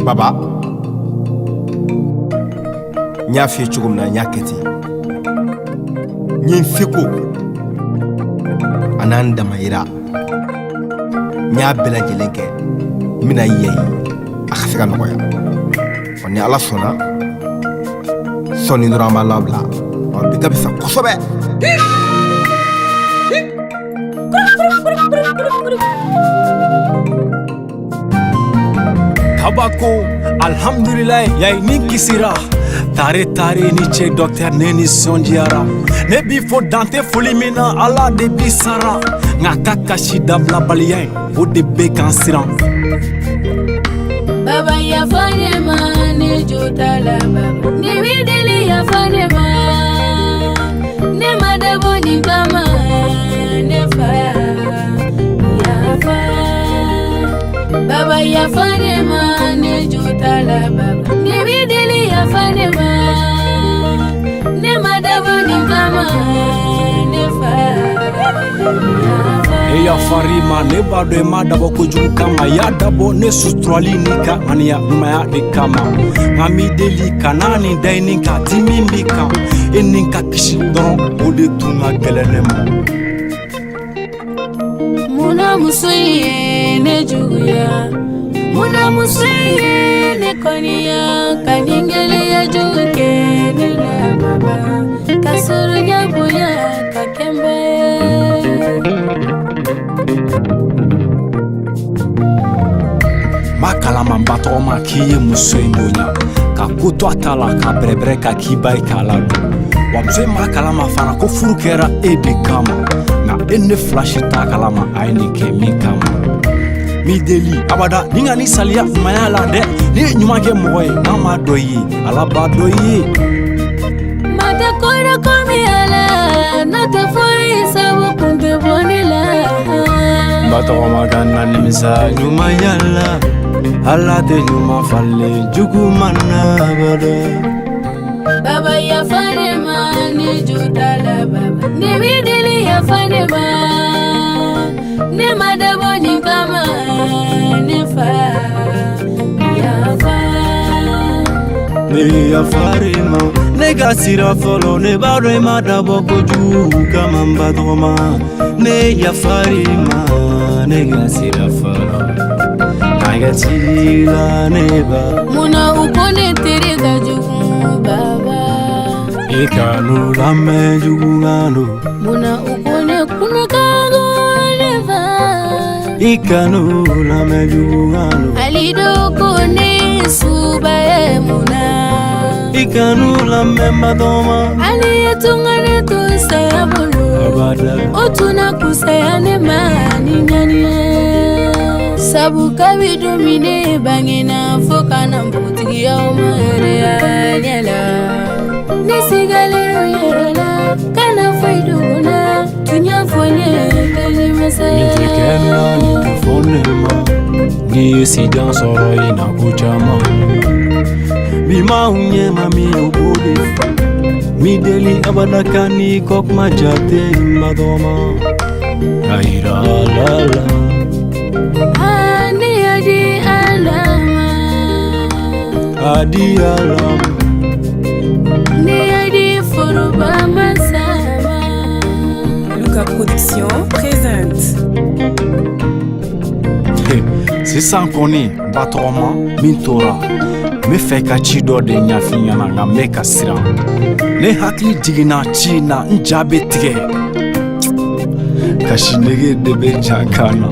Baba nya fi chugum na nya keti nyin fiko ananda mayira nya bela jelenke mina yeyi akhafika noya oni ala sona soni drama labla on bi kabisa kosobe Kabako alhamdulillah yay ninki sira tare ni che docteur neni sondiara ne bi fo dante folimina ala de bisara ngaka shida bla balien o de be kansiran baba ya fane ma ne jotala baba ne wideli ya fane ma ne madabo ni kama ne fa ya fa baba ya fane ma ne jotala baba ne wideli ya fane ma ne madabo ni kama ne fa ya farima ne bado ma dabo kojugu kama ya dabo ne sustrali nika mania maya de kama ngami deli kanani daininka timimbika eninka kishi don ode tunga gelenema muna musuye ne juguya muna musuye ne koniya kaningele ya juke ne la baba kasuru ya buya kakembe makalama bato ma kiye muso imonya ka kuto atala ka brebre ka kibai kala wa mzee makalama fana ko furukera ede kama na ene flash ta kalama aini ke mi kama mi deli abada ninga ni salia mayala de ni nyuma ke moye mama doyi ala ba doyi mata kora komi ala na te foi sabu kunte bonila bato magana ni misa nyuma yalla ala te nyuma falle jugu manna bada baba ya fane ma ne jotala baba ne wideli ya fane ma ne madabo ni kama ne fa ya fa ne ya farima ne gasira folo ne bado madabo kojugu kama mbadoma ne ya farima ne gasira folo nagatila neba muna ukone terega jugu baba ikanu lame jugu ngano muna ukone kunakago neva ikanu lame jugu ngano alido kone subae muna ikanu lame madoma aliyetungane tusayabulu abada otuna kusayane mani nyani sabu kabidu mine bangina foka na mputigi ya umare ya nyala nisigalero yerela kana faiduna tunyafonye kalimasa nitekena nifonema ni sidan soro ina kuchama bima unye mami obode mi deli abadakani kok majate madoma aira lala Adi alam ni adi furuba masama Luka Production présente c'est sans connaître batoroma mintora me fait ka ci do de nyafinyana na me ka sira ne hakli digina ci na njabe tige kashi nege de be jakana